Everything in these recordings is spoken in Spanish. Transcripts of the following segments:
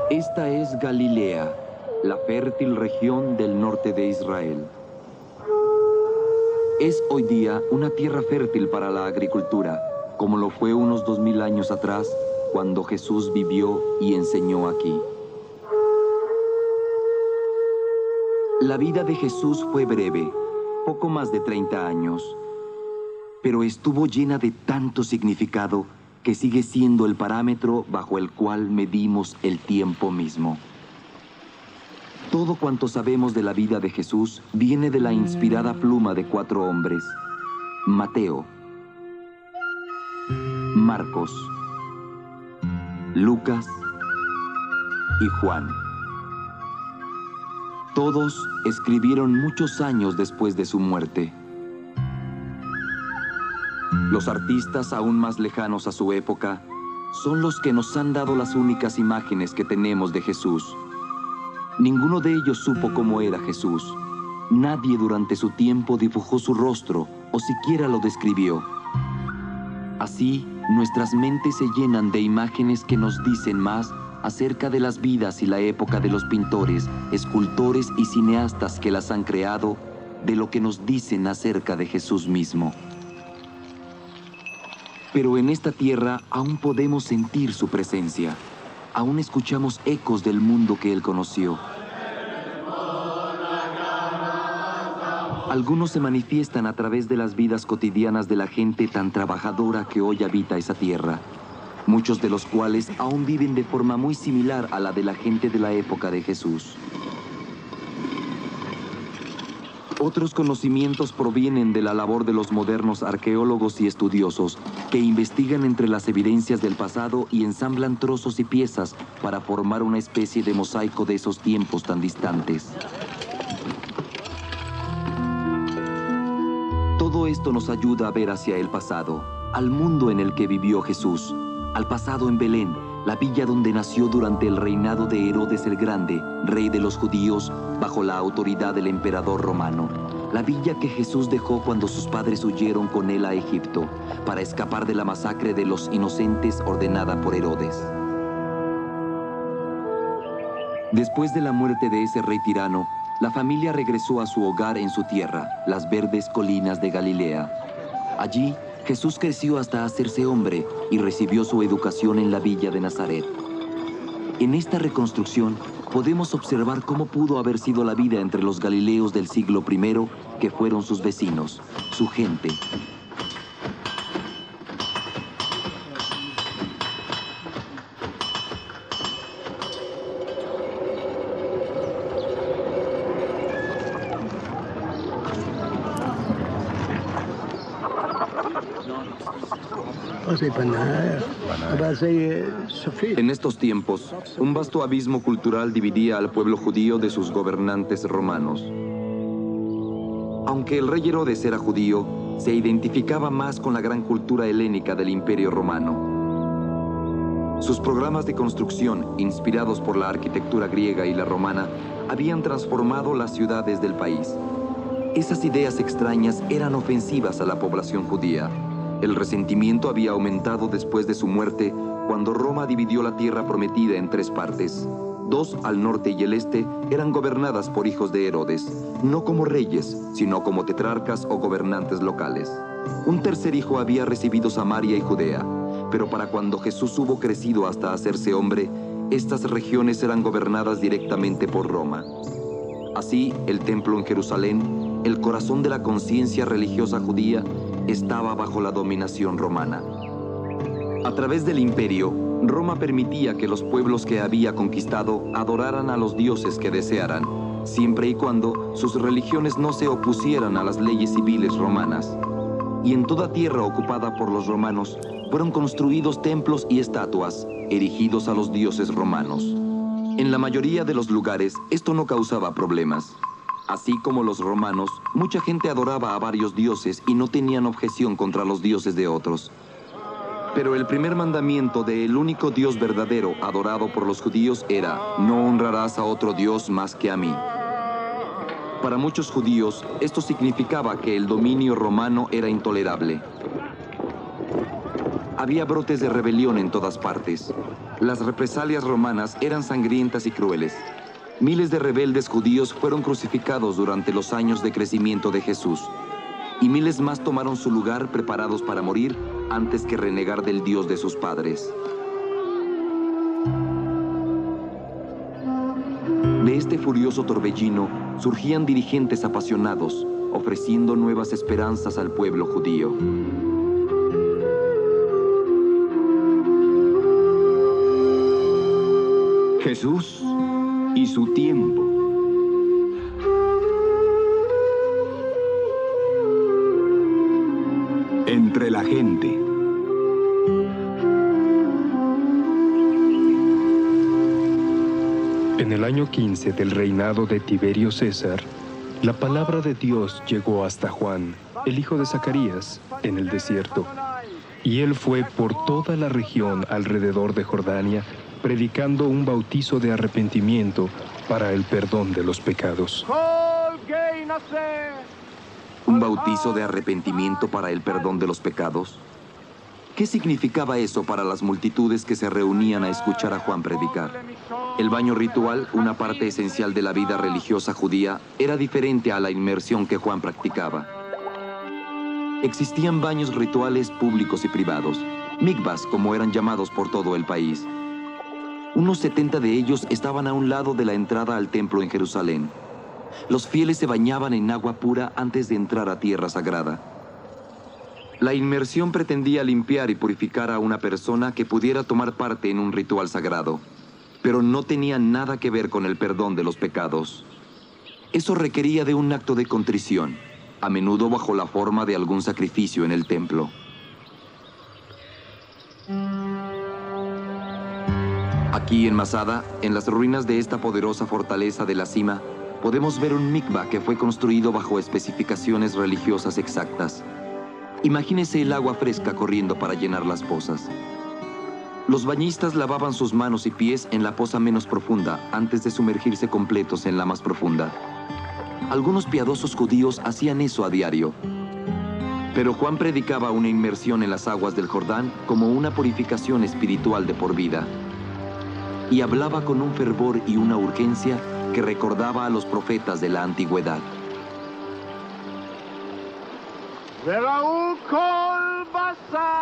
Esta es Galilea, la fértil región del norte de Israel. Es hoy día una tierra fértil para la agricultura, como lo fue unos 2000 años atrás, cuando Jesús vivió y enseñó aquí. La vida de Jesús fue breve, poco más de 30 años, pero estuvo llena de tanto significado que sigue siendo el parámetro bajo el cual medimos el tiempo mismo. Todo cuanto sabemos de la vida de Jesús viene de la inspirada pluma de 4 hombres: Mateo, Marcos, Lucas y Juan. Todos escribieron muchos años después de su muerte. Los artistas aún más lejanos a su época son los que nos han dado las únicas imágenes que tenemos de Jesús. Ninguno de ellos supo cómo era Jesús. Nadie durante su tiempo dibujó su rostro o siquiera lo describió. Así, nuestras mentes se llenan de imágenes que nos dicen más acerca de las vidas y la época de los pintores, escultores y cineastas que las han creado, de lo que nos dicen acerca de Jesús mismo. Pero en esta tierra aún podemos sentir su presencia. Aún escuchamos ecos del mundo que él conoció. Algunos se manifiestan a través de las vidas cotidianas de la gente tan trabajadora que hoy habita esa tierra, muchos de los cuales aún viven de forma muy similar a la de la gente de la época de Jesús. Otros conocimientos provienen de la labor de los modernos arqueólogos y estudiosos, que investigan entre las evidencias del pasado y ensamblan trozos y piezas para formar una especie de mosaico de esos tiempos tan distantes. Todo esto nos ayuda a ver hacia el pasado, al mundo en el que vivió Jesús, al pasado en Belén, la villa donde nació durante el reinado de Herodes el Grande, rey de los judíos, bajo la autoridad del emperador romano. La villa que Jesús dejó cuando sus padres huyeron con él a Egipto, para escapar de la masacre de los inocentes ordenada por Herodes. Después de la muerte de ese rey tirano, la familia regresó a su hogar en su tierra, las verdes colinas de Galilea. Allí, Jesús creció hasta hacerse hombre y recibió su educación en la villa de Nazaret. En esta reconstrucción podemos observar cómo pudo haber sido la vida entre los galileos del siglo I, que fueron sus vecinos, su gente. En estos tiempos, un vasto abismo cultural dividía al pueblo judío de sus gobernantes romanos. Aunque el rey Herodes era judío, se identificaba más con la gran cultura helénica del Imperio Romano. Sus programas de construcción, inspirados por la arquitectura griega y la romana, habían transformado las ciudades del país. Esas ideas extrañas eran ofensivas a la población judía. El resentimiento había aumentado después de su muerte, cuando Roma dividió la tierra prometida en 3 partes. 2 al norte y el este eran gobernadas por hijos de Herodes, no como reyes, sino como tetrarcas o gobernantes locales. Un tercer hijo había recibido Samaria y Judea, pero para cuando Jesús hubo crecido hasta hacerse hombre, estas regiones eran gobernadas directamente por Roma. Así, el templo en Jerusalén, el corazón de la conciencia religiosa judía, estaba bajo la dominación romana. A través del imperio, Roma permitía que los pueblos que había conquistado adoraran a los dioses que desearan, siempre y cuando sus religiones no se opusieran a las leyes civiles romanas. Y en toda tierra ocupada por los romanos, fueron construidos templos y estatuas, erigidos a los dioses romanos. En la mayoría de los lugares, esto no causaba problemas. Así como los romanos, mucha gente adoraba a varios dioses y no tenían objeción contra los dioses de otros. Pero el primer mandamiento del único Dios verdadero adorado por los judíos era: no honrarás a otro Dios más que a mí. Para muchos judíos, esto significaba que el dominio romano era intolerable. Había brotes de rebelión en todas partes. Las represalias romanas eran sangrientas y crueles. Miles de rebeldes judíos fueron crucificados durante los años de crecimiento de Jesús. Y miles más tomaron su lugar preparados para morir antes que renegar del Dios de sus padres. De este furioso torbellino surgían dirigentes apasionados, ofreciendo nuevas esperanzas al pueblo judío. Jesús y su tiempo. Entre la gente. En el año 15 del reinado de Tiberio César, la palabra de Dios llegó hasta Juan, el hijo de Zacarías, en el desierto. Y él fue por toda la región alrededor de Jordania, predicando un bautizo de arrepentimiento para el perdón de los pecados. ¿Un bautizo de arrepentimiento para el perdón de los pecados? ¿Qué significaba eso para las multitudes que se reunían a escuchar a Juan predicar? El baño ritual, una parte esencial de la vida religiosa judía, era diferente a la inmersión que Juan practicaba. Existían baños rituales públicos y privados, mikvahs, como eran llamados por todo el país. Unos 70 de ellos estaban a un lado de la entrada al templo en Jerusalén. Los fieles se bañaban en agua pura antes de entrar a tierra sagrada. La inmersión pretendía limpiar y purificar a una persona que pudiera tomar parte en un ritual sagrado, pero no tenía nada que ver con el perdón de los pecados. Eso requería de un acto de contrición, a menudo bajo la forma de algún sacrificio en el templo. Aquí en Masada, en las ruinas de esta poderosa fortaleza de la cima, podemos ver un mikvah que fue construido bajo especificaciones religiosas exactas. Imagínese el agua fresca corriendo para llenar las pozas. Los bañistas lavaban sus manos y pies en la poza menos profunda antes de sumergirse completos en la más profunda. Algunos piadosos judíos hacían eso a diario. Pero Juan predicaba una inmersión en las aguas del Jordán como una purificación espiritual de por vida. Y hablaba con un fervor y una urgencia que recordaba a los profetas de la antigüedad.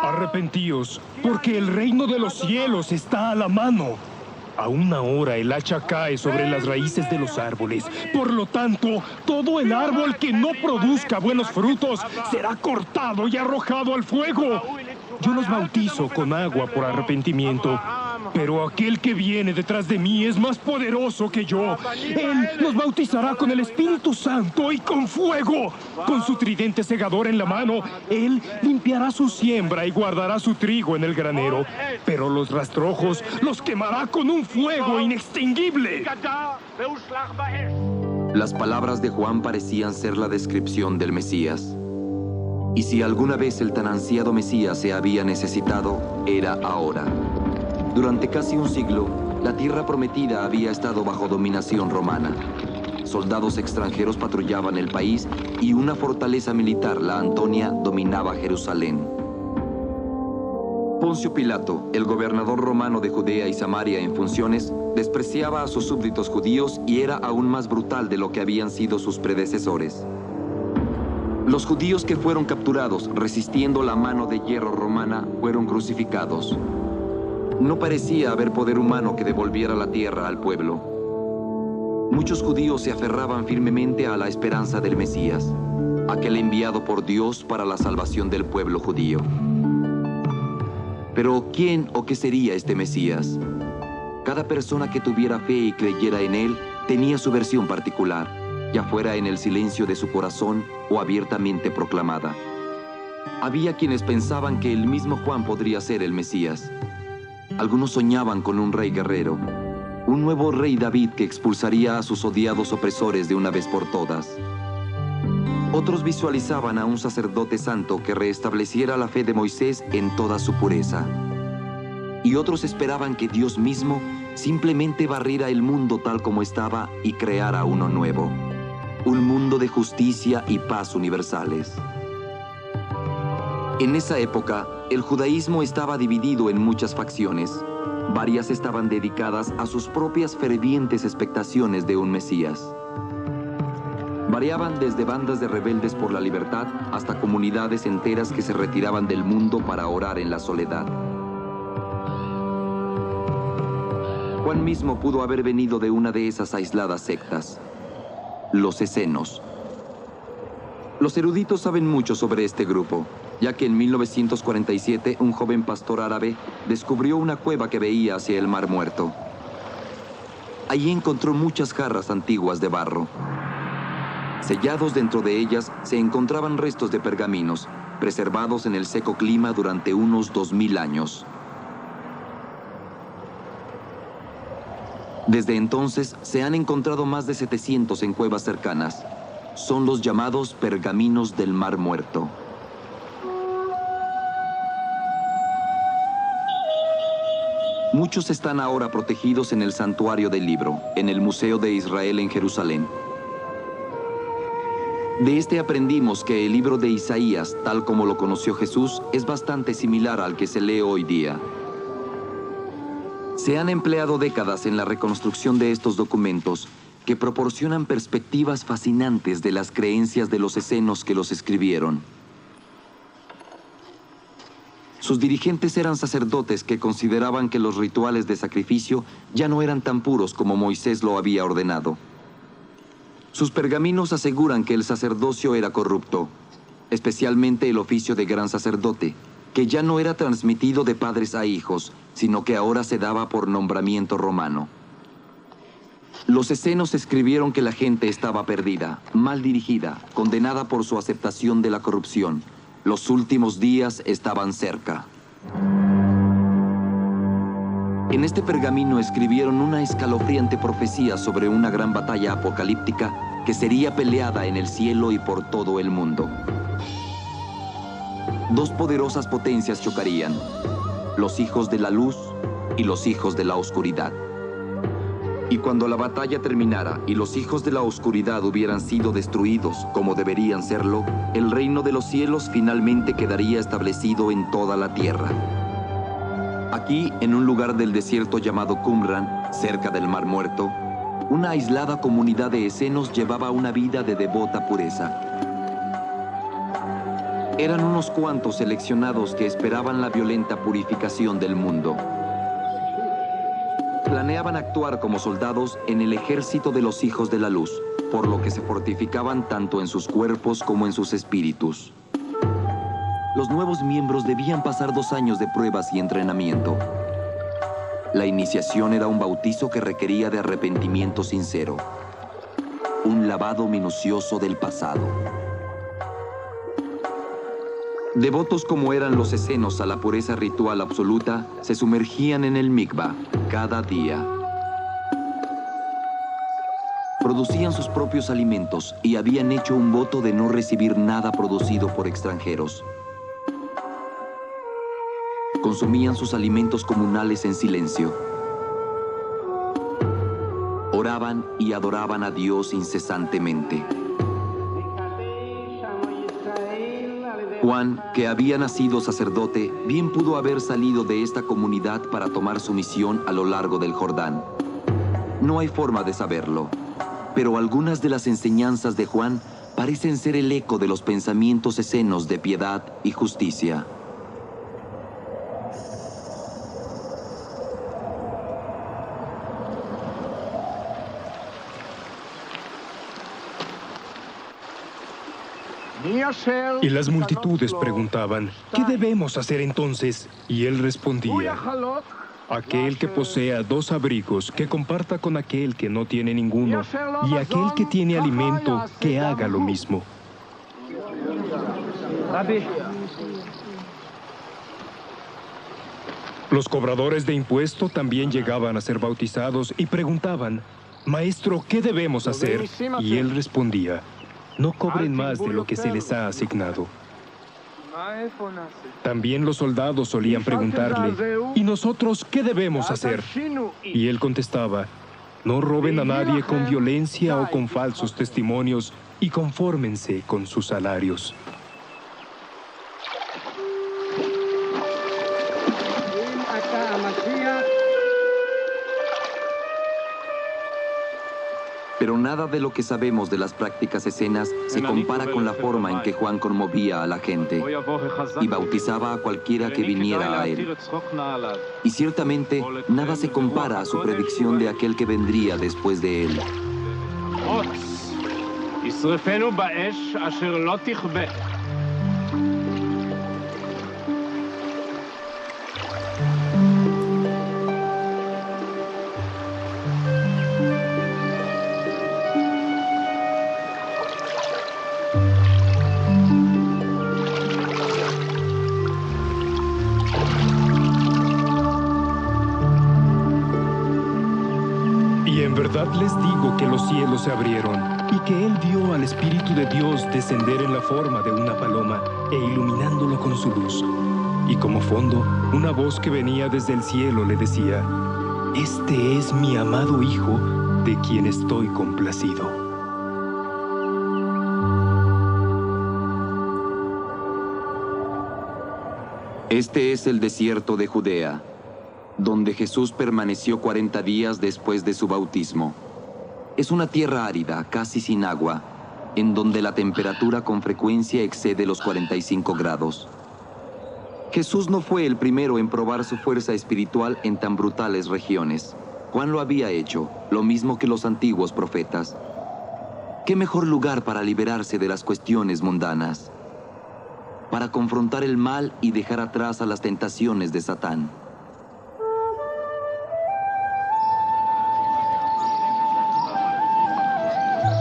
Arrepentíos, porque el reino de los cielos está a la mano. A una hora el hacha cae sobre las raíces de los árboles. Por lo tanto, todo el árbol que no produzca buenos frutos será cortado y arrojado al fuego. Yo los bautizo con agua por arrepentimiento, pero aquel que viene detrás de mí es más poderoso que yo. Él los bautizará con el Espíritu Santo y con fuego. Con su tridente segador en la mano, él limpiará su siembra y guardará su trigo en el granero, pero los rastrojos los quemará con un fuego inextinguible. Las palabras de Juan parecían ser la descripción del Mesías. Y si alguna vez el tan ansiado Mesías se había necesitado, era ahora. Durante casi un siglo, la tierra prometida había estado bajo dominación romana. Soldados extranjeros patrullaban el país y una fortaleza militar, la Antonia, dominaba Jerusalén. Poncio Pilato, el gobernador romano de Judea y Samaria en funciones, despreciaba a sus súbditos judíos y era aún más brutal de lo que habían sido sus predecesores. Los judíos que fueron capturados resistiendo la mano de hierro romana fueron crucificados. No parecía haber poder humano que devolviera la tierra al pueblo. Muchos judíos se aferraban firmemente a la esperanza del Mesías, aquel enviado por Dios para la salvación del pueblo judío. Pero ¿quién o qué sería este Mesías? Cada persona que tuviera fe y creyera en él tenía su versión particular, ya fuera en el silencio de su corazón o abiertamente proclamada. Había quienes pensaban que el mismo Juan podría ser el Mesías. Algunos soñaban con un rey guerrero, un nuevo rey David que expulsaría a sus odiados opresores de una vez por todas. Otros visualizaban a un sacerdote santo que restableciera la fe de Moisés en toda su pureza. Y otros esperaban que Dios mismo simplemente barriera el mundo tal como estaba y creara uno nuevo, un mundo de justicia y paz universales. En esa época, el judaísmo estaba dividido en muchas facciones. Varias estaban dedicadas a sus propias fervientes expectaciones de un Mesías. Variaban desde bandas de rebeldes por la libertad hasta comunidades enteras que se retiraban del mundo para orar en la soledad. Juan mismo pudo haber venido de una de esas aisladas sectas, los essenos. Los eruditos saben mucho sobre este grupo, ya que en 1947 un joven pastor árabe descubrió una cueva que veía hacia el Mar Muerto. Allí encontró muchas jarras antiguas de barro. Sellados dentro de ellas se encontraban restos de pergaminos, preservados en el seco clima durante unos 2000 años. Desde entonces se han encontrado más de 700 en cuevas cercanas. Son los llamados pergaminos del Mar Muerto. Muchos están ahora protegidos en el Santuario del Libro, en el Museo de Israel en Jerusalén. De este aprendimos que el libro de Isaías, tal como lo conoció Jesús, es bastante similar al que se lee hoy día. Se han empleado décadas en la reconstrucción de estos documentos, que proporcionan perspectivas fascinantes de las creencias de los essenos que los escribieron. Sus dirigentes eran sacerdotes que consideraban que los rituales de sacrificio ya no eran tan puros como Moisés lo había ordenado. Sus pergaminos aseguran que el sacerdocio era corrupto, especialmente el oficio de gran sacerdote, que ya no era transmitido de padres a hijos, sino que ahora se daba por nombramiento romano. Los essenos escribieron que la gente estaba perdida, mal dirigida, condenada por su aceptación de la corrupción. Los últimos días estaban cerca. En este pergamino escribieron una escalofriante profecía sobre una gran batalla apocalíptica que sería peleada en el cielo y por todo el mundo. Dos poderosas potencias chocarían, los hijos de la luz y los hijos de la oscuridad. Y cuando la batalla terminara y los hijos de la oscuridad hubieran sido destruidos como deberían serlo, el reino de los cielos finalmente quedaría establecido en toda la tierra. Aquí, en un lugar del desierto llamado Qumran, cerca del Mar Muerto, una aislada comunidad de essenos llevaba una vida de devota pureza. Eran unos cuantos seleccionados que esperaban la violenta purificación del mundo. Planeaban actuar como soldados en el ejército de los hijos de la luz, por lo que se fortificaban tanto en sus cuerpos como en sus espíritus. Los nuevos miembros debían pasar 2 años de pruebas y entrenamiento. La iniciación era un bautizo que requería de arrepentimiento sincero, un lavado minucioso del pasado. Devotos como eran los essenos a la pureza ritual absoluta, se sumergían en el mikvah cada día. Producían sus propios alimentos y habían hecho un voto de no recibir nada producido por extranjeros. Consumían sus alimentos comunales en silencio. Oraban y adoraban a Dios incesantemente. Juan, que había nacido sacerdote, bien pudo haber salido de esta comunidad para tomar su misión a lo largo del Jordán. No hay forma de saberlo, pero algunas de las enseñanzas de Juan parecen ser el eco de los pensamientos essenos de piedad y justicia. Y las multitudes preguntaban, ¿qué debemos hacer entonces? Y él respondía, aquel que posea 2 abrigos, que comparta con aquel que no tiene ninguno, y aquel que tiene alimento, que haga lo mismo. Los cobradores de impuesto también llegaban a ser bautizados y preguntaban, Maestro, ¿qué debemos hacer? Y él respondía, no cobren más de lo que se les ha asignado. También los soldados solían preguntarle, ¿y nosotros qué debemos hacer? Y él contestaba, no roben a nadie con violencia o con falsos testimonios y confórmense con sus salarios. Pero nada de lo que sabemos de las prácticas escenas se compara con la forma en que Juan conmovía a la gente y bautizaba a cualquiera que viniera a él. Y ciertamente nada se compara a su predicción de aquel que vendría después de él. Les digo que los cielos se abrieron y que él vio al Espíritu de Dios descender en la forma de una paloma e iluminándolo con su luz. Y como fondo, una voz que venía desde el cielo le decía: «Este es mi amado Hijo, de quien estoy complacido». Este es el desierto de Judea, donde Jesús permaneció 40 días después de su bautismo. Es una tierra árida, casi sin agua, en donde la temperatura con frecuencia excede los 45 grados. Jesús no fue el primero en probar su fuerza espiritual en tan brutales regiones. Juan lo había hecho, lo mismo que los antiguos profetas. ¿Qué mejor lugar para liberarse de las cuestiones mundanas? Para confrontar el mal y dejar atrás a las tentaciones de Satán.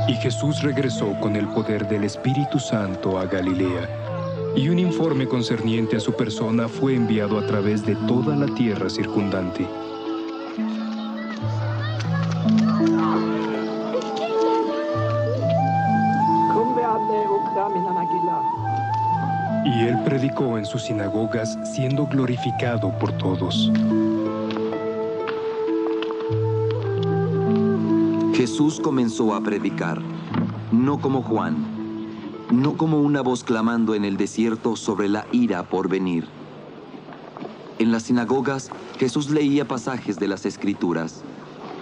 Y Jesús regresó con el poder del Espíritu Santo a Galilea, y un informe concerniente a su persona fue enviado a través de toda la tierra circundante. Y él predicó en sus sinagogas, siendo glorificado por todos. Jesús comenzó a predicar, no como Juan, no como una voz clamando en el desierto sobre la ira por venir. En las sinagogas, Jesús leía pasajes de las Escrituras,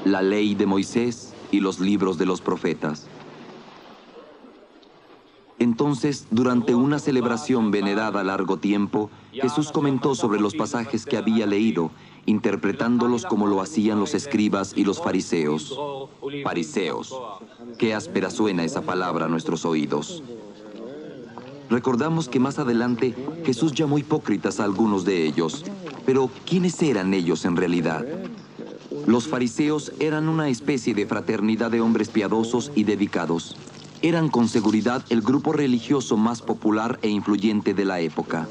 la ley de Moisés y los libros de los profetas. Entonces, durante una celebración venerada largo tiempo, Jesús comentó sobre los pasajes que había leído, interpretándolos como lo hacían los escribas y los fariseos. Fariseos. Qué áspera suena esa palabra a nuestros oídos. Recordamos que más adelante Jesús llamó hipócritas a algunos de ellos. Pero, ¿quiénes eran ellos en realidad? Los fariseos eran una especie de fraternidad de hombres piadosos y dedicados. Eran con seguridad el grupo religioso más popular e influyente de la época.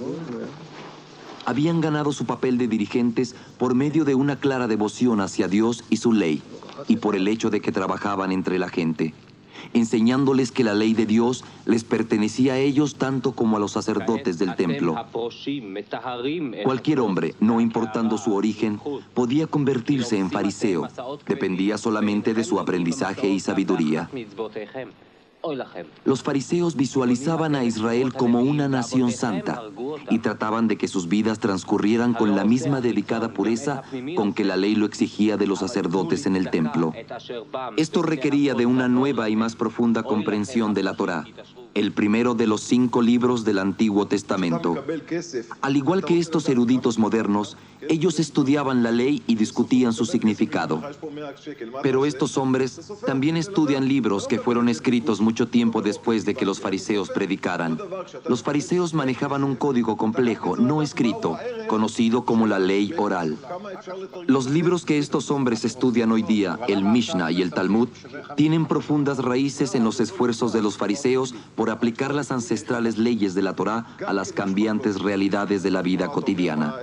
Habían ganado su papel de dirigentes por medio de una clara devoción hacia Dios y su ley, y por el hecho de que trabajaban entre la gente, enseñándoles que la ley de Dios les pertenecía a ellos tanto como a los sacerdotes del templo. Cualquier hombre, no importando su origen, podía convertirse en fariseo. Dependía solamente de su aprendizaje y sabiduría. Los fariseos visualizaban a Israel como una nación santa y trataban de que sus vidas transcurrieran con la misma dedicada pureza con que la ley lo exigía de los sacerdotes en el templo. Esto requería de una nueva y más profunda comprensión de la Torá, el primero de los 5 libros del Antiguo Testamento. Al igual que estos eruditos modernos, ellos estudiaban la ley y discutían su significado. Pero estos hombres también estudian libros que fueron escritos mucho tiempo después de que los fariseos predicaran. Los fariseos manejaban un código complejo, no escrito, conocido como la ley oral. Los libros que estos hombres estudian hoy día, el Mishnah y el Talmud, tienen profundas raíces en los esfuerzos de los fariseos por aplicar las ancestrales leyes de la Torá a las cambiantes realidades de la vida cotidiana.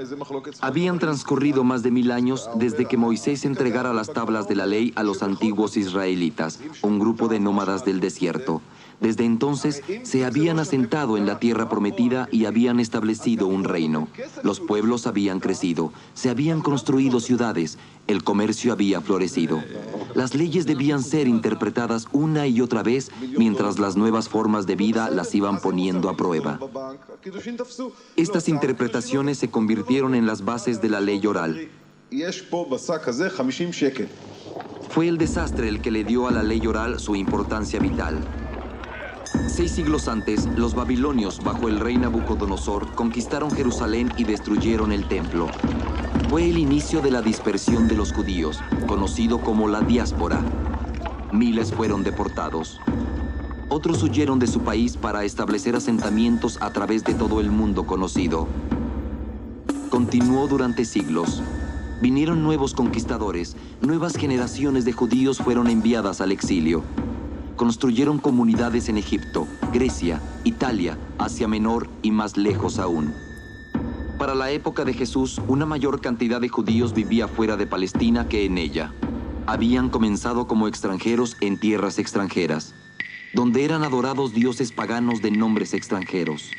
Habían transcurrido más de 1000 años desde que Moisés entregara las tablas de la ley a los antiguos israelitas, un grupo de nómadas del desierto. Desde entonces se habían asentado en la tierra prometida y habían establecido un reino. Los pueblos habían crecido, se habían construido ciudades, el comercio había florecido. Las leyes debían ser interpretadas una y otra vez mientras las nuevas formas de vida las iban poniendo a prueba. Estas interpretaciones se convirtieron en las bases de la ley oral. Fue el desastre el que le dio a la ley oral su importancia vital. 6 siglos antes, los babilonios, bajo el rey Nabucodonosor, conquistaron Jerusalén y destruyeron el templo. Fue el inicio de la dispersión de los judíos, conocido como la diáspora. Miles fueron deportados. Otros huyeron de su país para establecer asentamientos a través de todo el mundo conocido. Continuó durante siglos. Vinieron nuevos conquistadores, nuevas generaciones de judíos fueron enviadas al exilio. Construyeron comunidades en Egipto, Grecia, Italia, Asia Menor y más lejos aún. Para la época de Jesús, una mayor cantidad de judíos vivía fuera de Palestina que en ella. Habían comenzado como extranjeros en tierras extranjeras, donde eran adorados dioses paganos de nombres extranjeros.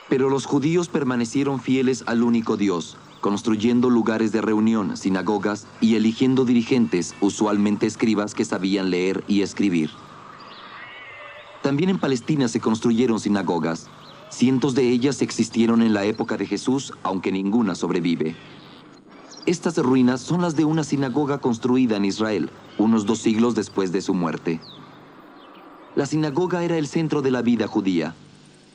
Pero los judíos permanecieron fieles al único Dios, construyendo lugares de reunión, sinagogas y eligiendo dirigentes, usualmente escribas que sabían leer y escribir. También en Palestina se construyeron sinagogas. Cientos de ellas existieron en la época de Jesús, aunque ninguna sobrevive. Estas ruinas son las de una sinagoga construida en Israel, unos 2 siglos después de su muerte. La sinagoga era el centro de la vida judía,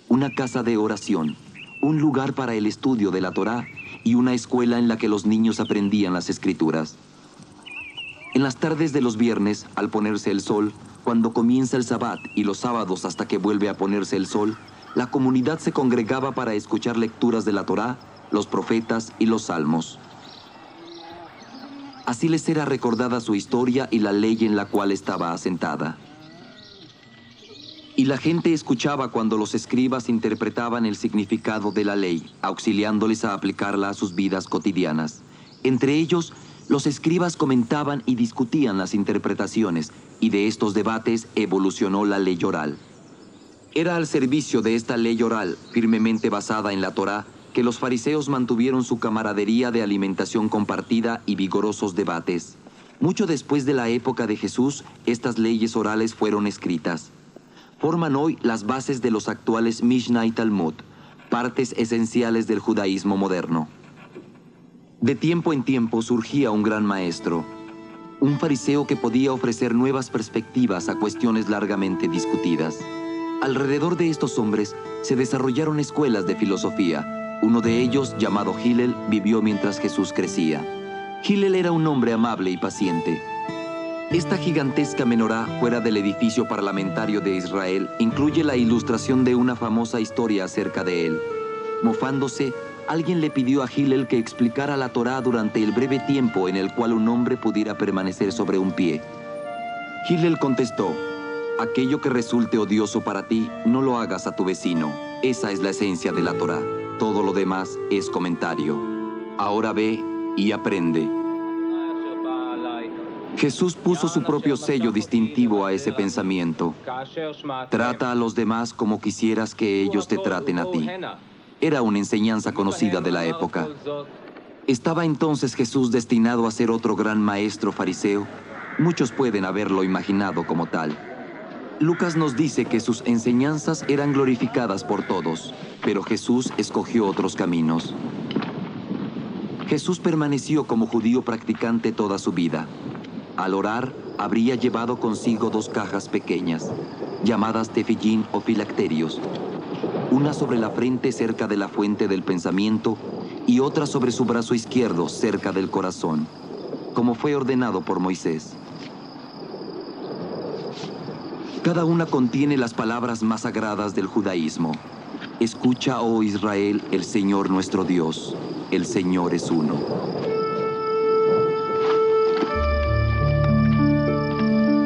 una casa de oración, un lugar para el estudio de la Torá y una escuela en la que los niños aprendían las escrituras. En las tardes de los viernes, al ponerse el sol, cuando comienza el Sabbat y los sábados hasta que vuelve a ponerse el sol, la comunidad se congregaba para escuchar lecturas de la Torá, los profetas y los salmos. Así les era recordada su historia y la ley en la cual estaba asentada. Y la gente escuchaba cuando los escribas interpretaban el significado de la ley, auxiliándoles a aplicarla a sus vidas cotidianas. Entre ellos, los escribas comentaban y discutían las interpretaciones, y de estos debates evolucionó la ley oral. Era al servicio de esta ley oral, firmemente basada en la Torá, que los fariseos mantuvieron su camaradería de alimentación compartida y vigorosos debates. Mucho después de la época de Jesús, estas leyes orales fueron escritas. Forman hoy las bases de los actuales Mishnah y Talmud, partes esenciales del judaísmo moderno. De tiempo en tiempo surgía un gran maestro, un fariseo que podía ofrecer nuevas perspectivas a cuestiones largamente discutidas. Alrededor de estos hombres se desarrollaron escuelas de filosofía. Uno de ellos, llamado Hillel, vivió mientras Jesús crecía. Hillel era un hombre amable y paciente. Esta gigantesca menorá, fuera del edificio parlamentario de Israel, incluye la ilustración de una famosa historia acerca de él. Mofándose, alguien le pidió a Hillel que explicara la Torá durante el breve tiempo en el cual un hombre pudiera permanecer sobre un pie. Hillel contestó: aquello que resulte odioso para ti, no lo hagas a tu vecino. Esa es la esencia de la Torá. Todo lo demás es comentario. Ahora ve y aprende. Jesús puso su propio sello distintivo a ese pensamiento. Trata a los demás como quisieras que ellos te traten a ti. Era una enseñanza conocida de la época. ¿Estaba entonces Jesús destinado a ser otro gran maestro fariseo? Muchos pueden haberlo imaginado como tal. Lucas nos dice que sus enseñanzas eran glorificadas por todos, pero Jesús escogió otros caminos. Jesús permaneció como judío practicante toda su vida. Al orar, habría llevado consigo 2 cajas pequeñas, llamadas tefillín o filacterios, una sobre la frente cerca de la fuente del pensamiento y otra sobre su brazo izquierdo cerca del corazón, como fue ordenado por Moisés. Cada una contiene las palabras más sagradas del judaísmo. Escucha, oh Israel, el Señor nuestro Dios, el Señor es uno.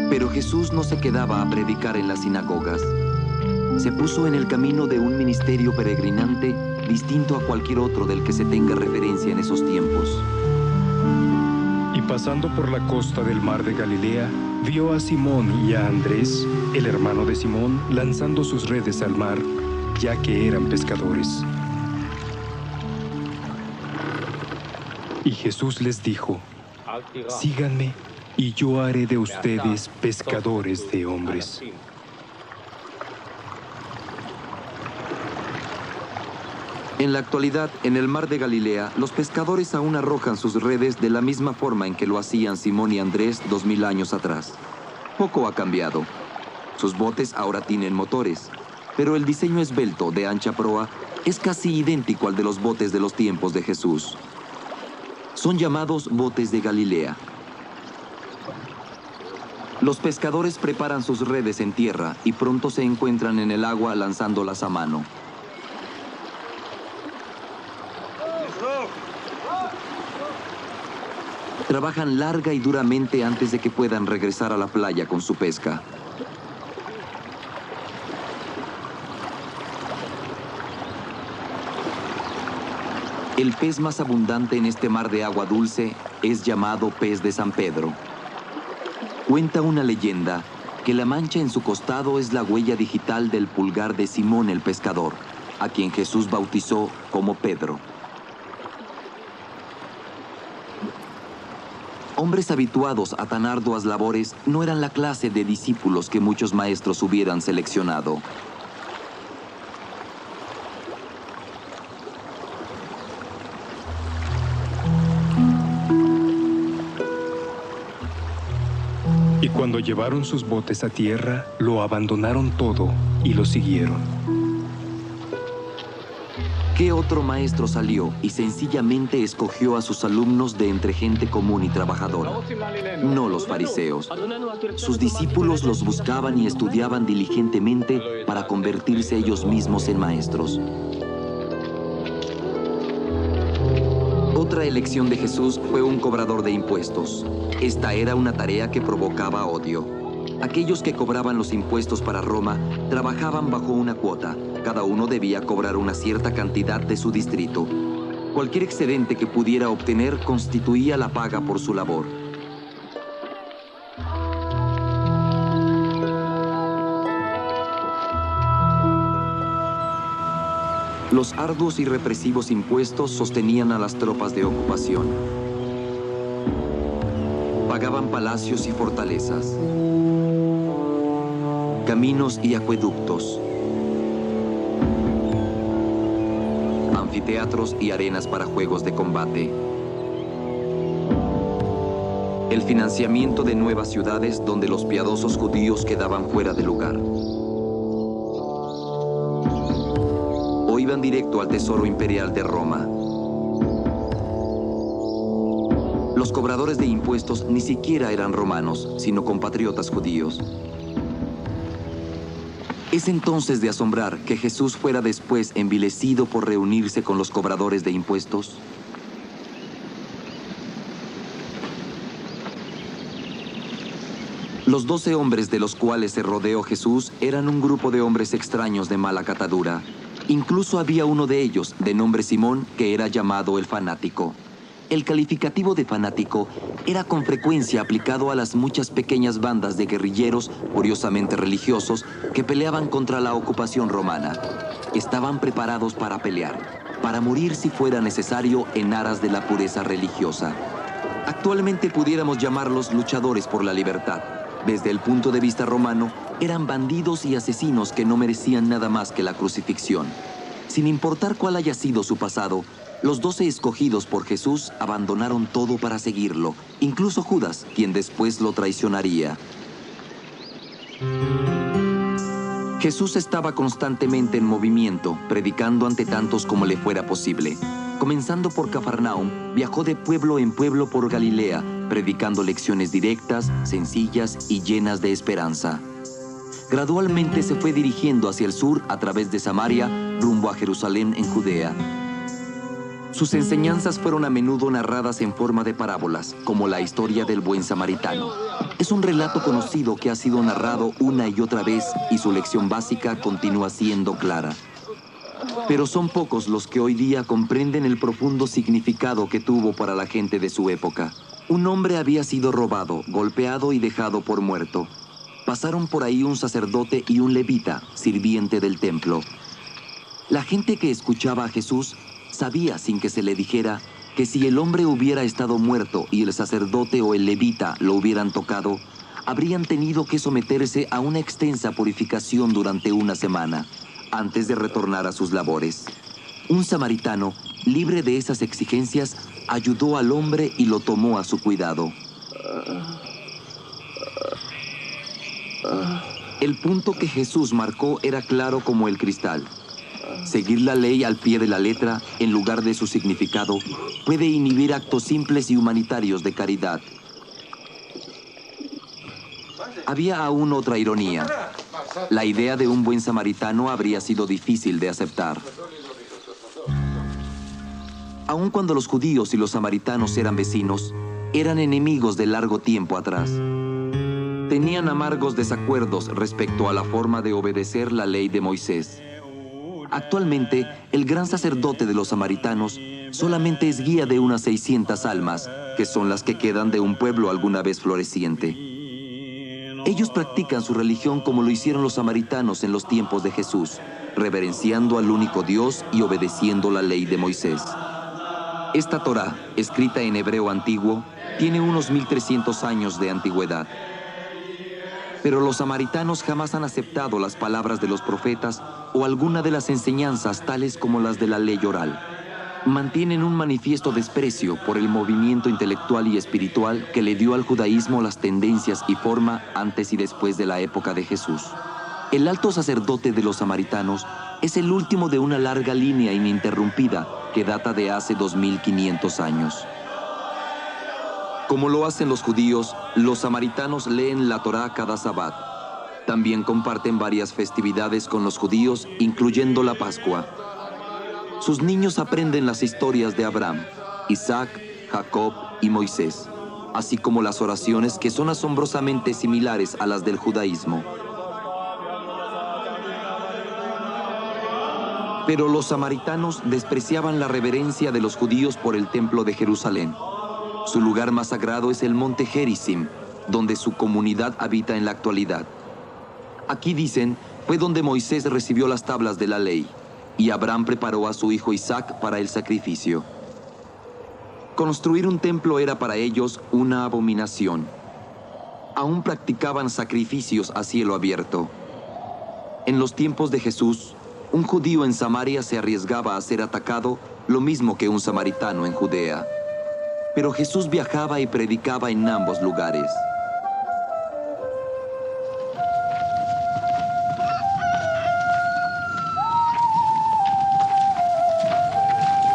Pero Jesús no se quedaba a predicar en las sinagogas. Se puso en el camino de un ministerio peregrinante distinto a cualquier otro del que se tenga referencia en esos tiempos. Y pasando por la costa del mar de Galilea, vio a Simón y a Andrés, el hermano de Simón, lanzando sus redes al mar, ya que eran pescadores. Y Jesús les dijo: síganme, y yo haré de ustedes pescadores de hombres. En la actualidad, en el mar de Galilea, los pescadores aún arrojan sus redes de la misma forma en que lo hacían Simón y Andrés 2000 años atrás. Poco ha cambiado. Sus botes ahora tienen motores, pero el diseño esbelto de ancha proa es casi idéntico al de los botes de los tiempos de Jesús. Son llamados botes de Galilea. Los pescadores preparan sus redes en tierra y pronto se encuentran en el agua lanzándolas a mano. Trabajan larga y duramente antes de que puedan regresar a la playa con su pesca. El pez más abundante en este mar de agua dulce es llamado pez de San Pedro. Cuenta una leyenda que la mancha en su costado es la huella digital del pulgar de Simón el pescador, a quien Jesús bautizó como Pedro. Hombres habituados a tan arduas labores no eran la clase de discípulos que muchos maestros hubieran seleccionado. Y cuando llevaron sus botes a tierra, lo abandonaron todo y lo siguieron. ¿Qué otro maestro salió y sencillamente escogió a sus alumnos de entre gente común y trabajadora? No los fariseos. Sus discípulos los buscaban y estudiaban diligentemente para convertirse ellos mismos en maestros. Otra elección de Jesús fue un cobrador de impuestos. Esta era una tarea que provocaba odio. Aquellos que cobraban los impuestos para Roma trabajaban bajo una cuota. Cada uno debía cobrar una cierta cantidad de su distrito. Cualquier excedente que pudiera obtener constituía la paga por su labor. Los arduos y represivos impuestos sostenían a las tropas de ocupación. Pagaban palacios y fortalezas, caminos y acueductos, anfiteatros y arenas para juegos de combate, el financiamiento de nuevas ciudades donde los piadosos judíos quedaban fuera de lugar. O iban directo al tesoro imperial de Roma. Los cobradores de impuestos ni siquiera eran romanos, sino compatriotas judíos. Es entonces de asombrar que Jesús fuera después envilecido por reunirse con los cobradores de impuestos. Los 12 hombres de los cuales se rodeó Jesús eran un grupo de hombres extraños de mala catadura. Incluso había uno de ellos, de nombre Simón, que era llamado el fanático. El calificativo de fanático era con frecuencia aplicado a las muchas pequeñas bandas de guerrilleros, curiosamente religiosos, que peleaban contra la ocupación romana. Estaban preparados para pelear, para morir si fuera necesario en aras de la pureza religiosa. Actualmente pudiéramos llamarlos luchadores por la libertad. Desde el punto de vista romano, eran bandidos y asesinos que no merecían nada más que la crucifixión. Sin importar cuál haya sido su pasado, los 12 escogidos por Jesús abandonaron todo para seguirlo, incluso Judas, quien después lo traicionaría. Jesús estaba constantemente en movimiento, predicando ante tantos como le fuera posible. Comenzando por Cafarnaum, viajó de pueblo en pueblo por Galilea, predicando lecciones directas, sencillas y llenas de esperanza. Gradualmente se fue dirigiendo hacia el sur a través de Samaria, rumbo a Jerusalén en Judea. Sus enseñanzas fueron a menudo narradas en forma de parábolas, como la historia del buen samaritano. Es un relato conocido que ha sido narrado una y otra vez y su lección básica continúa siendo clara. Pero son pocos los que hoy día comprenden el profundo significado que tuvo para la gente de su época. Un hombre había sido robado, golpeado y dejado por muerto. Pasaron por ahí un sacerdote y un levita, sirviente del templo. La gente que escuchaba a Jesús sabía, sin que se le dijera, que si el hombre hubiera estado muerto y el sacerdote o el levita lo hubieran tocado, habrían tenido que someterse a una extensa purificación durante una semana, antes de retornar a sus labores. Un samaritano, libre de esas exigencias, ayudó al hombre y lo tomó a su cuidado. El punto que Jesús marcó era claro como el cristal. Seguir la ley al pie de la letra, en lugar de su significado, puede inhibir actos simples y humanitarios de caridad. Había aún otra ironía. La idea de un buen samaritano habría sido difícil de aceptar. Aun cuando los judíos y los samaritanos eran vecinos, eran enemigos de largo tiempo atrás. Tenían amargos desacuerdos respecto a la forma de obedecer la ley de Moisés. Actualmente, el gran sacerdote de los samaritanos solamente es guía de unas 600 almas, que son las que quedan de un pueblo alguna vez floreciente. Ellos practican su religión como lo hicieron los samaritanos en los tiempos de Jesús, reverenciando al único Dios y obedeciendo la ley de Moisés. Esta Torá, escrita en hebreo antiguo, tiene unos 1300 años de antigüedad. Pero los samaritanos jamás han aceptado las palabras de los profetas o alguna de las enseñanzas tales como las de la ley oral. Mantienen un manifiesto desprecio por el movimiento intelectual y espiritual que le dio al judaísmo las tendencias y forma antes y después de la época de Jesús. El alto sacerdote de los samaritanos es el último de una larga línea ininterrumpida que data de hace 2500 años. Como lo hacen los judíos, los samaritanos leen la Torá cada Sabbat. También comparten varias festividades con los judíos, incluyendo la Pascua. Sus niños aprenden las historias de Abraham, Isaac, Jacob y Moisés, así como las oraciones que son asombrosamente similares a las del judaísmo. Pero los samaritanos despreciaban la reverencia de los judíos por el templo de Jerusalén. Su lugar más sagrado es el monte Gerizim, donde su comunidad habita en la actualidad. Aquí dicen, fue donde Moisés recibió las tablas de la ley, y Abraham preparó a su hijo Isaac para el sacrificio. Construir un templo era para ellos una abominación. Aún practicaban sacrificios a cielo abierto. En los tiempos de Jesús, un judío en Samaria se arriesgaba a ser atacado lo mismo que un samaritano en Judea. Pero Jesús viajaba y predicaba en ambos lugares.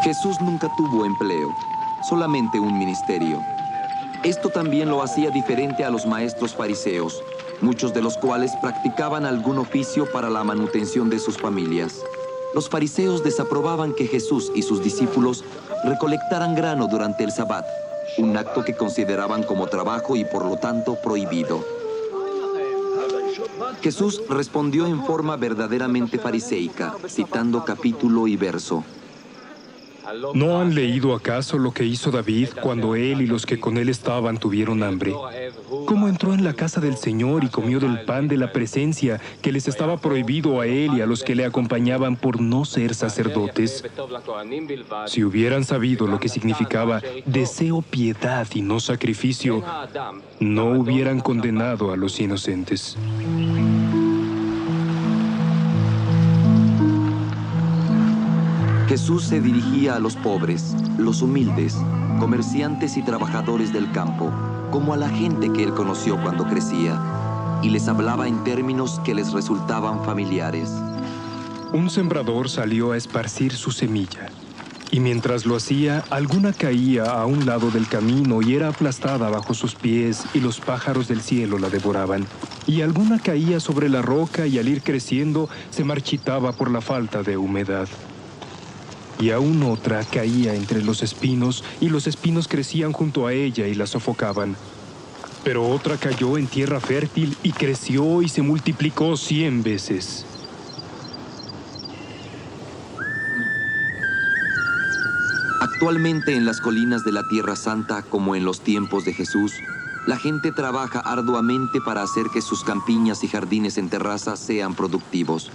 Jesús nunca tuvo empleo, solamente un ministerio. Esto también lo hacía diferente a los maestros fariseos, muchos de los cuales practicaban algún oficio para la manutención de sus familias. Los fariseos desaprobaban que Jesús y sus discípulos recolectaran grano durante el Sabbat, un acto que consideraban como trabajo y por lo tanto prohibido. Jesús respondió en forma verdaderamente fariseica, citando capítulo y verso. ¿No han leído acaso lo que hizo David cuando él y los que con él estaban tuvieron hambre? ¿Cómo entró en la casa del Señor y comió del pan de la presencia que les estaba prohibido a él y a los que le acompañaban por no ser sacerdotes? Si hubieran sabido lo que significaba deseo piedad y no sacrificio, no hubieran condenado a los inocentes. Jesús se dirigía a los pobres, los humildes, comerciantes y trabajadores del campo, como a la gente que él conoció cuando crecía, y les hablaba en términos que les resultaban familiares. Un sembrador salió a esparcir su semilla, y mientras lo hacía, alguna caía a un lado del camino y era aplastada bajo sus pies, y los pájaros del cielo la devoraban. Y alguna caía sobre la roca y al ir creciendo se marchitaba por la falta de humedad. Y aún otra caía entre los espinos, y los espinos crecían junto a ella y la sofocaban. Pero otra cayó en tierra fértil y creció y se multiplicó 100 veces. Actualmente en las colinas de la Tierra Santa, como en los tiempos de Jesús, la gente trabaja arduamente para hacer que sus campiñas y jardines en terrazas sean productivos.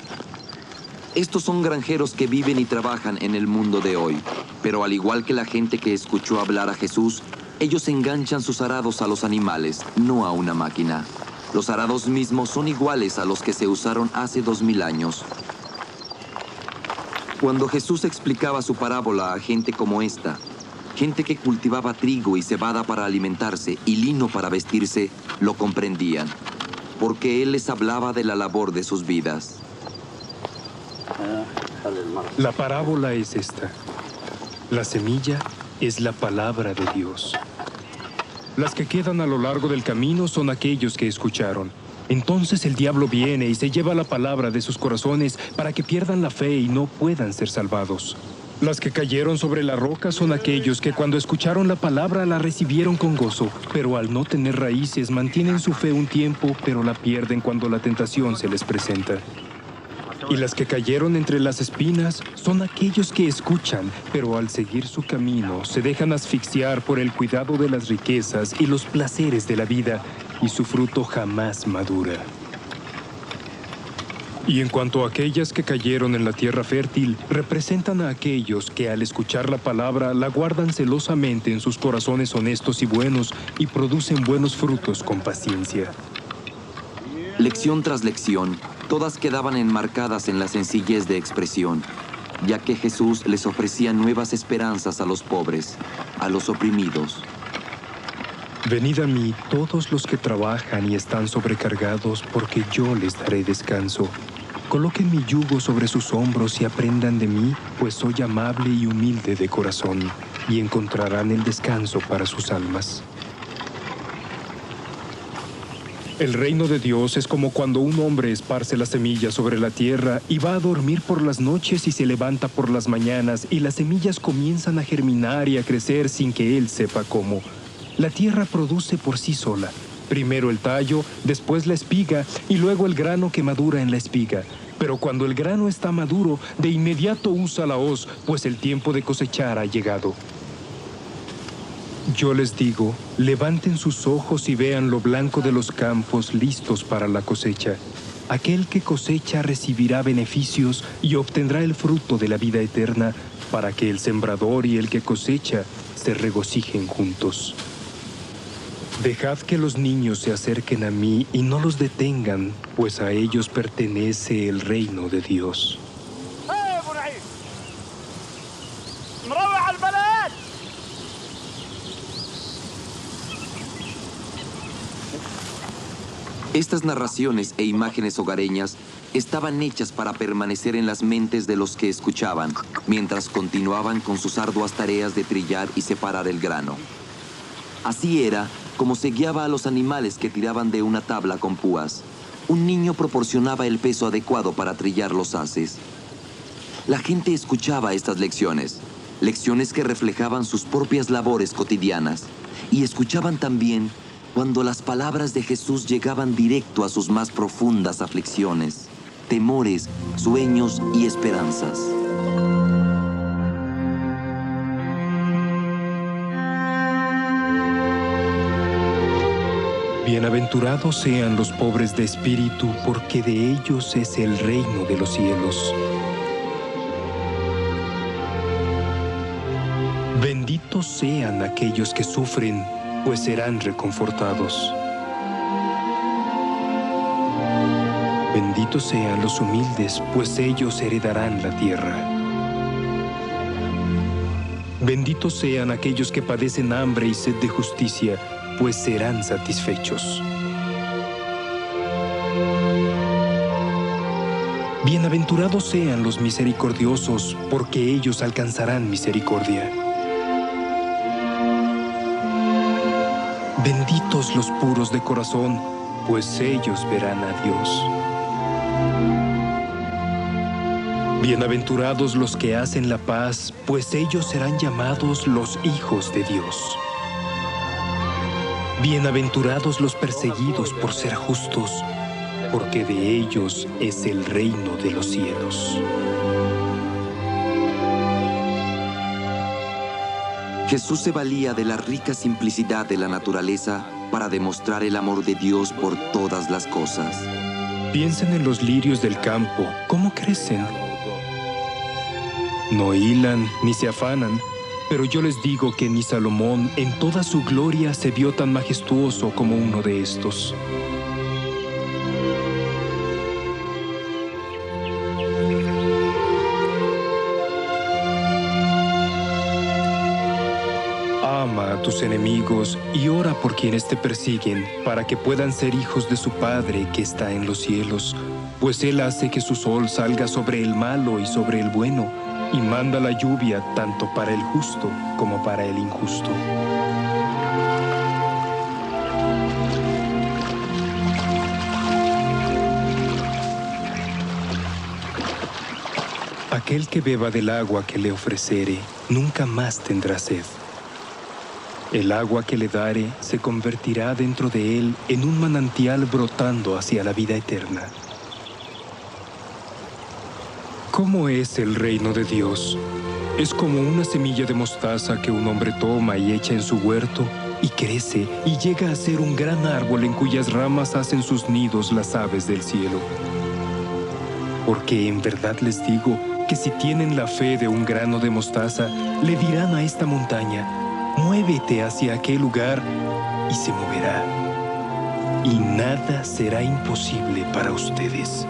Estos son granjeros que viven y trabajan en el mundo de hoy, pero al igual que la gente que escuchó hablar a Jesús, ellos enganchan sus arados a los animales, no a una máquina. Los arados mismos son iguales a los que se usaron hace 2000 años. Cuando Jesús explicaba su parábola a gente como esta, gente que cultivaba trigo y cebada para alimentarse y lino para vestirse, lo comprendían, porque Él les hablaba de la labor de sus vidas. La parábola es esta. La semilla es la palabra de Dios. Las que quedan a lo largo del camino son aquellos que escucharon. Entonces el diablo viene y se lleva la palabra de sus corazones para que pierdan la fe y no puedan ser salvados. Las que cayeron sobre la roca son aquellos que cuando escucharon la palabra la recibieron con gozo, pero al no tener raíces mantienen su fe un tiempo, pero la pierden cuando la tentación se les presenta. Y las que cayeron entre las espinas son aquellos que escuchan, pero al seguir su camino se dejan asfixiar por el cuidado de las riquezas y los placeres de la vida, y su fruto jamás madura. Y en cuanto a aquellas que cayeron en la tierra fértil, representan a aquellos que al escuchar la palabra la guardan celosamente en sus corazones honestos y buenos y producen buenos frutos con paciencia. Lección tras lección, todas quedaban enmarcadas en la sencillez de expresión, ya que Jesús les ofrecía nuevas esperanzas a los pobres, a los oprimidos. Venid a mí todos los que trabajan y están sobrecargados, porque yo les daré descanso. Coloquen mi yugo sobre sus hombros y aprendan de mí, pues soy amable y humilde de corazón, y encontrarán el descanso para sus almas. El reino de Dios es como cuando un hombre esparce la semilla sobre la tierra y va a dormir por las noches y se levanta por las mañanas, y las semillas comienzan a germinar y a crecer sin que él sepa cómo. La tierra produce por sí sola. Primero el tallo, después la espiga y luego el grano que madura en la espiga. Pero cuando el grano está maduro, de inmediato usa la hoz, pues el tiempo de cosechar ha llegado. Yo les digo, levanten sus ojos y vean lo blanco de los campos listos para la cosecha. Aquel que cosecha recibirá beneficios y obtendrá el fruto de la vida eterna, para que el sembrador y el que cosecha se regocijen juntos. Dejad que los niños se acerquen a mí y no los detengan, pues a ellos pertenece el reino de Dios. Estas narraciones e imágenes hogareñas estaban hechas para permanecer en las mentes de los que escuchaban, mientras continuaban con sus arduas tareas de trillar y separar el grano. Así era como se guiaba a los animales que tiraban de una tabla con púas. Un niño proporcionaba el peso adecuado para trillar los haces. La gente escuchaba estas lecciones, lecciones que reflejaban sus propias labores cotidianas, y escuchaban también cuando las palabras de Jesús llegaban directo a sus más profundas aflicciones, temores, sueños y esperanzas. Bienaventurados sean los pobres de espíritu, porque de ellos es el reino de los cielos. Benditos sean aquellos que sufren, pues serán reconfortados. Benditos sean los humildes, pues ellos heredarán la tierra. Benditos sean aquellos que padecen hambre y sed de justicia, pues serán satisfechos. Bienaventurados sean los misericordiosos, porque ellos alcanzarán misericordia. Benditos los puros de corazón, pues ellos verán a Dios. Bienaventurados los que hacen la paz, pues ellos serán llamados los hijos de Dios. Bienaventurados los perseguidos por ser justos, porque de ellos es el reino de los cielos. Jesús se valía de la rica simplicidad de la naturaleza para demostrar el amor de Dios por todas las cosas. Piensen en los lirios del campo, ¿cómo crecen? No hilan ni se afanan, pero yo les digo que ni Salomón en toda su gloria se vio tan majestuoso como uno de estos. ama a tus enemigos y ora por quienes te persiguen, para que puedan ser hijos de su Padre que está en los cielos. Pues Él hace que su sol salga sobre el malo y sobre el bueno, y manda la lluvia tanto para el justo como para el injusto. Aquel que beba del agua que le ofrecere, nunca más tendrá sed. El agua que le dare se convertirá dentro de él en un manantial brotando hacia la vida eterna. ¿Cómo es el reino de Dios? Es como una semilla de mostaza que un hombre toma y echa en su huerto, y crece y llega a ser un gran árbol en cuyas ramas hacen sus nidos las aves del cielo. Porque en verdad les digo que si tienen la fe de un grano de mostaza, le dirán a esta montaña: muévete hacia aquel lugar, y se moverá. Y nada será imposible para ustedes.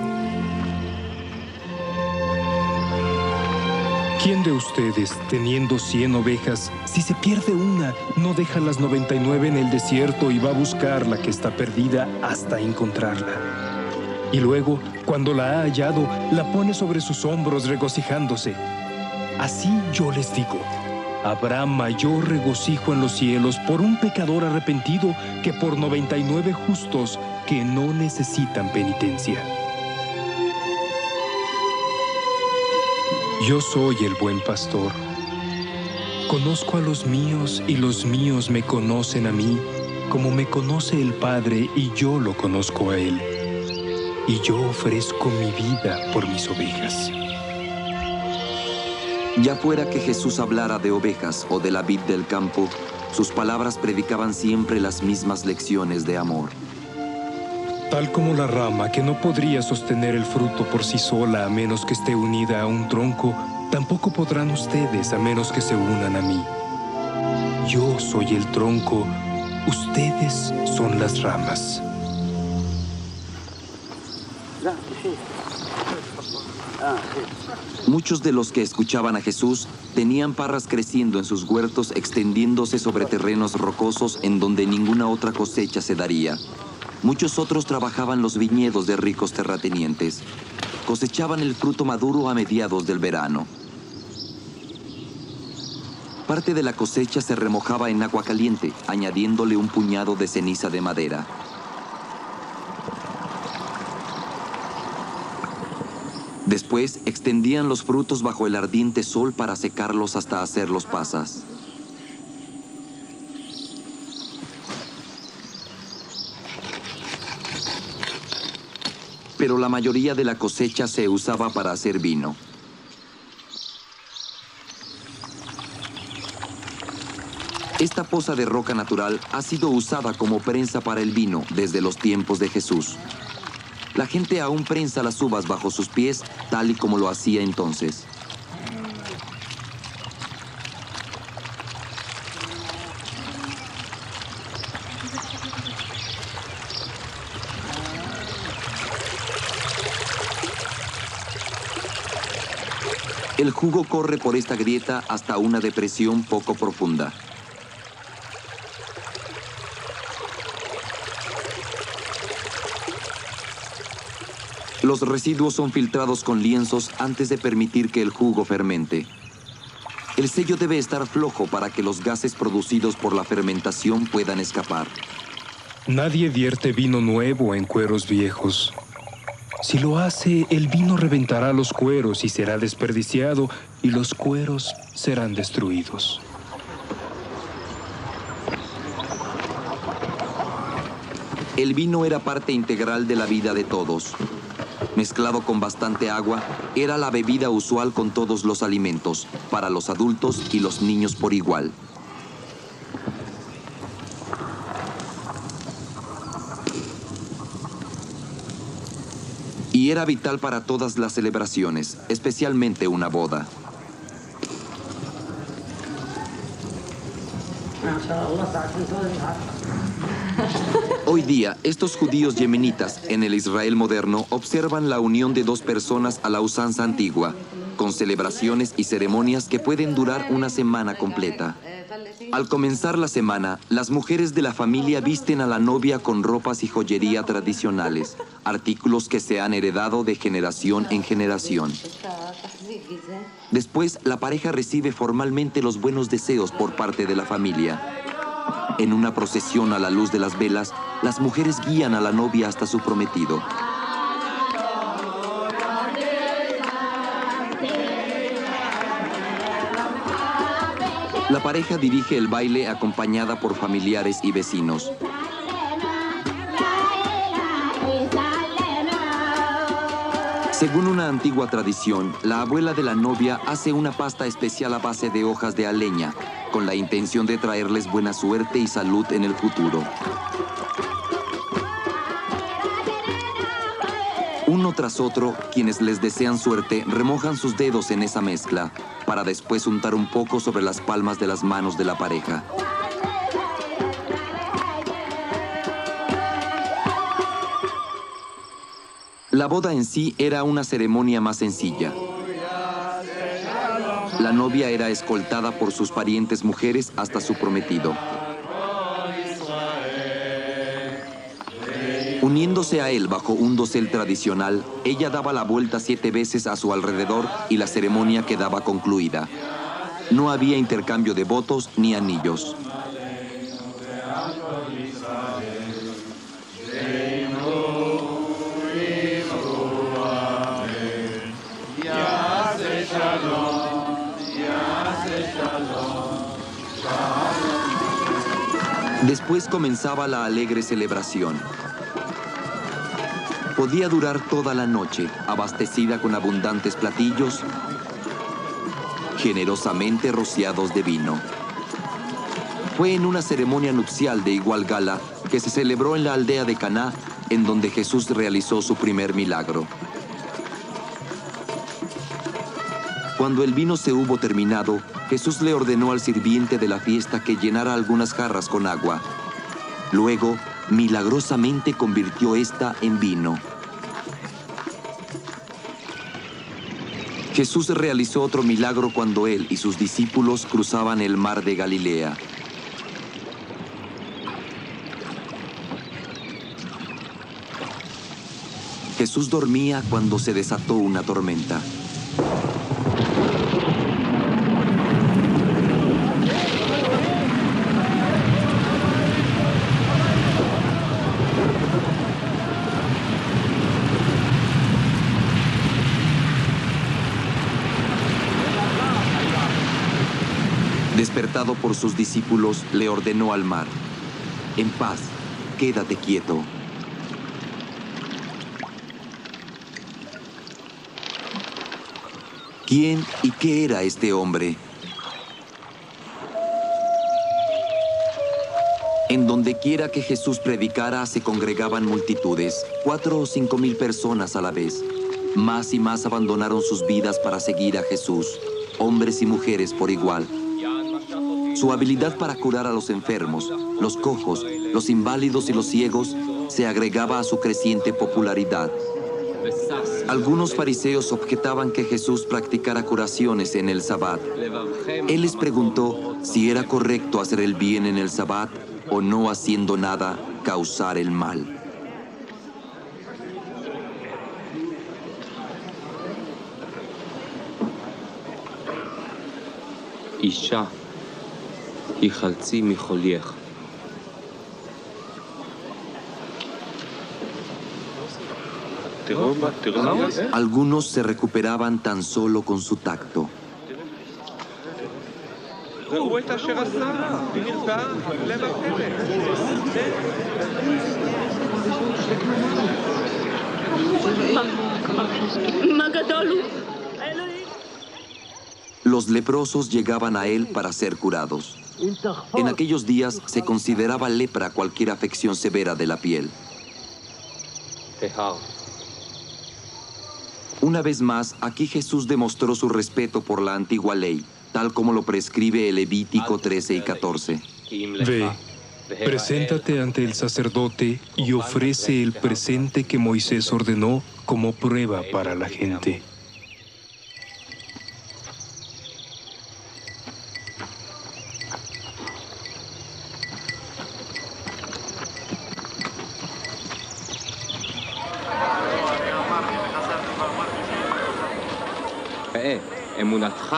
¿Quién de ustedes, teniendo 100 ovejas, si se pierde una, no deja las 99 en el desierto y va a buscar la que está perdida hasta encontrarla? Y luego, cuando la ha hallado, la pone sobre sus hombros regocijándose. Así yo les digo, habrá mayor regocijo en los cielos por un pecador arrepentido que por 99 justos que no necesitan penitencia. Yo soy el buen pastor. Conozco a los míos y los míos me conocen a mí, como me conoce el Padre y yo lo conozco a Él. Y yo ofrezco mi vida por mis ovejas. Ya fuera que Jesús hablara de ovejas o de la vid del campo, sus palabras predicaban siempre las mismas lecciones de amor. Tal como la rama que no podría sostener el fruto por sí sola a menos que esté unida a un tronco, tampoco podrán ustedes a menos que se unan a mí. Yo soy el tronco, ustedes son las ramas. Muchos de los que escuchaban a Jesús tenían parras creciendo en sus huertos, extendiéndose sobre terrenos rocosos en donde ninguna otra cosecha se daría. Muchos otros trabajaban los viñedos de ricos terratenientes. Cosechaban el fruto maduro a mediados del verano. Parte de la cosecha se remojaba en agua caliente, añadiéndole un puñado de ceniza de madera. Después extendían los frutos bajo el ardiente sol para secarlos hasta hacerlos pasas. Pero la mayoría de la cosecha se usaba para hacer vino. Esta poza de roca natural ha sido usada como prensa para el vino desde los tiempos de Jesús. La gente aún prensa las uvas bajo sus pies, tal y como lo hacía entonces. El jugo corre por esta grieta hasta una depresión poco profunda. Los residuos son filtrados con lienzos antes de permitir que el jugo fermente. El sello debe estar flojo para que los gases producidos por la fermentación puedan escapar. Nadie vierte vino nuevo en cueros viejos. Si lo hace, el vino reventará los cueros y será desperdiciado, y los cueros serán destruidos. El vino era parte integral de la vida de todos. Mezclado con bastante agua, era la bebida usual con todos los alimentos, para los adultos y los niños por igual. Y era vital para todas las celebraciones, especialmente una boda. Hoy día, estos judíos yemenitas en el Israel moderno observan la unión de dos personas a la usanza antigua, con celebraciones y ceremonias que pueden durar una semana completa. Al comenzar la semana, las mujeres de la familia visten a la novia con ropas y joyería tradicionales, artículos que se han heredado de generación en generación. Después, la pareja recibe formalmente los buenos deseos por parte de la familia. En una procesión a la luz de las velas, las mujeres guían a la novia hasta su prometido. La pareja dirige el baile acompañada por familiares y vecinos. Según una antigua tradición, la abuela de la novia hace una pasta especial a base de hojas de aleña, con la intención de traerles buena suerte y salud en el futuro. Uno tras otro, quienes les desean suerte remojan sus dedos en esa mezcla, para después untar un poco sobre las palmas de las manos de la pareja. La boda en sí era una ceremonia más sencilla. La novia era escoltada por sus parientes mujeres hasta su prometido. Uniéndose a él bajo un dosel tradicional, ella daba la vuelta 7 veces a su alrededor y la ceremonia quedaba concluida. No había intercambio de votos ni anillos. Después comenzaba la alegre celebración. Podía durar toda la noche, abastecida con abundantes platillos, generosamente rociados de vino. Fue en una ceremonia nupcial de igual gala que se celebró en la aldea de Caná, en donde Jesús realizó su primer milagro. Cuando el vino se hubo terminado, Jesús le ordenó al sirviente de la fiesta que llenara algunas jarras con agua. Luego, milagrosamente convirtió esta en vino. Jesús realizó otro milagro cuando él y sus discípulos cruzaban el mar de Galilea. Jesús dormía cuando se desató una tormenta. Despertado por sus discípulos, le ordenó al mar: en paz, quédate quieto. ¿Quién y qué era este hombre? En donde quiera que Jesús predicara, se congregaban multitudes, 4 o 5 mil personas a la vez. Más y más abandonaron sus vidas para seguir a Jesús, hombres y mujeres por igual. Su habilidad para curar a los enfermos, los cojos, los inválidos y los ciegos se agregaba a su creciente popularidad. Algunos fariseos objetaban que Jesús practicara curaciones en el Sabbat. Él les preguntó si era correcto hacer el bien en el Sabbat o no haciendo nada causar el mal. Isha. Algunos se recuperaban tan solo con su tacto. Los leprosos llegaban a él para ser curados. En aquellos días se consideraba lepra cualquier afección severa de la piel. Una vez más, aquí Jesús demostró su respeto por la antigua ley, tal como lo prescribe el Levítico 13 y 14. Ve, preséntate ante el sacerdote y ofrece el presente que Moisés ordenó como prueba para la gente.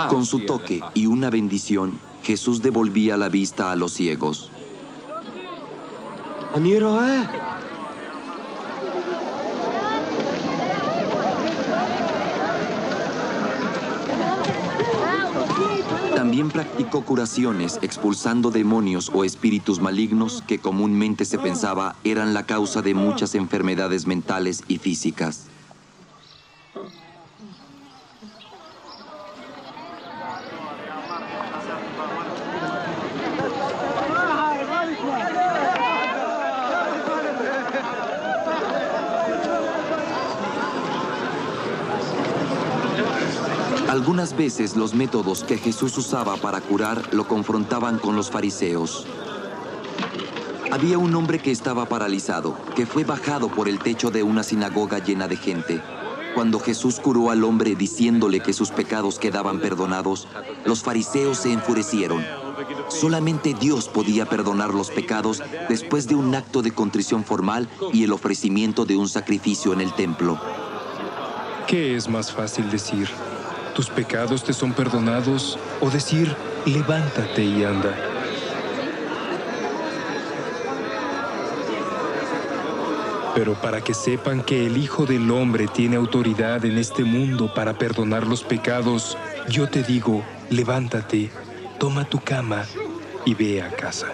Con su toque y una bendición, Jesús devolvía la vista a los ciegos. También practicó curaciones expulsando demonios o espíritus malignos que comúnmente se pensaba eran la causa de muchas enfermedades mentales y físicas. Algunas veces los métodos que Jesús usaba para curar lo confrontaban con los fariseos. Había un hombre que estaba paralizado, que fue bajado por el techo de una sinagoga llena de gente. Cuando Jesús curó al hombre diciéndole que sus pecados quedaban perdonados, los fariseos se enfurecieron. Solamente Dios podía perdonar los pecados después de un acto de contrición formal y el ofrecimiento de un sacrificio en el templo. ¿Qué es más fácil decir? ¿Tus pecados te son perdonados? O decir, levántate y anda. Pero para que sepan que el Hijo del Hombre tiene autoridad en este mundo para perdonar los pecados, yo te digo, levántate, toma tu cama y ve a casa.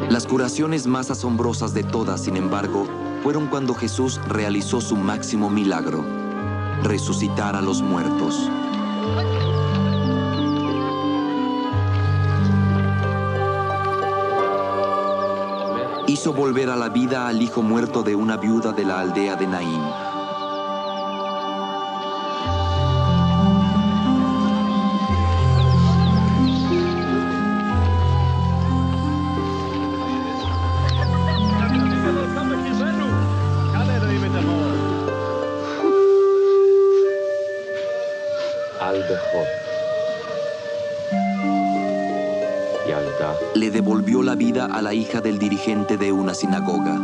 Las curaciones más asombrosas de todas, sin embargo, fueron cuando Jesús realizó su máximo milagro: resucitar a los muertos. Hizo volver a la vida al hijo muerto de una viuda de la aldea de Naín. Le devolvió la vida a la hija del dirigente de una sinagoga.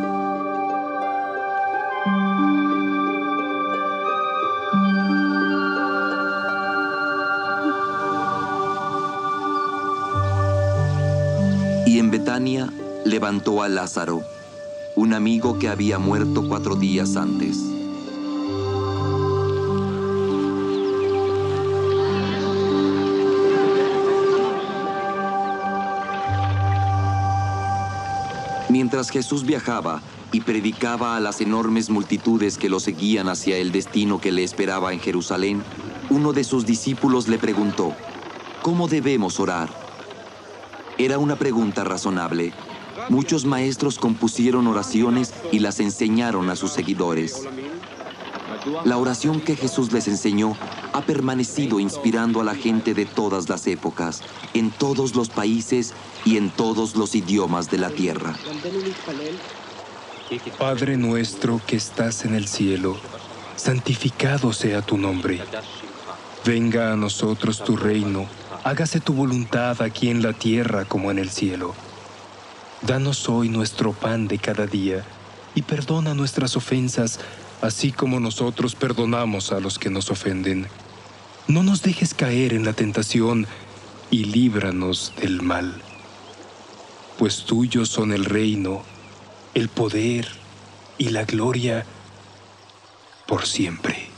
Y en Betania levantó a Lázaro, un amigo que había muerto 4 días antes. Mientras Jesús viajaba y predicaba a las enormes multitudes que lo seguían hacia el destino que le esperaba en Jerusalén, uno de sus discípulos le preguntó, ¿cómo debemos orar? Era una pregunta razonable. Muchos maestros compusieron oraciones y las enseñaron a sus seguidores. La oración que Jesús les enseñó ha permanecido inspirando a la gente de todas las épocas, en todos los países y en todos los idiomas de la tierra. Padre nuestro que estás en el cielo, santificado sea tu nombre. Venga a nosotros tu reino, hágase tu voluntad aquí en la tierra como en el cielo. Danos hoy nuestro pan de cada día y perdona nuestras ofensas, así como nosotros perdonamos a los que nos ofenden. No nos dejes caer en la tentación y líbranos del mal. Pues tuyos son el reino, el poder y la gloria por siempre.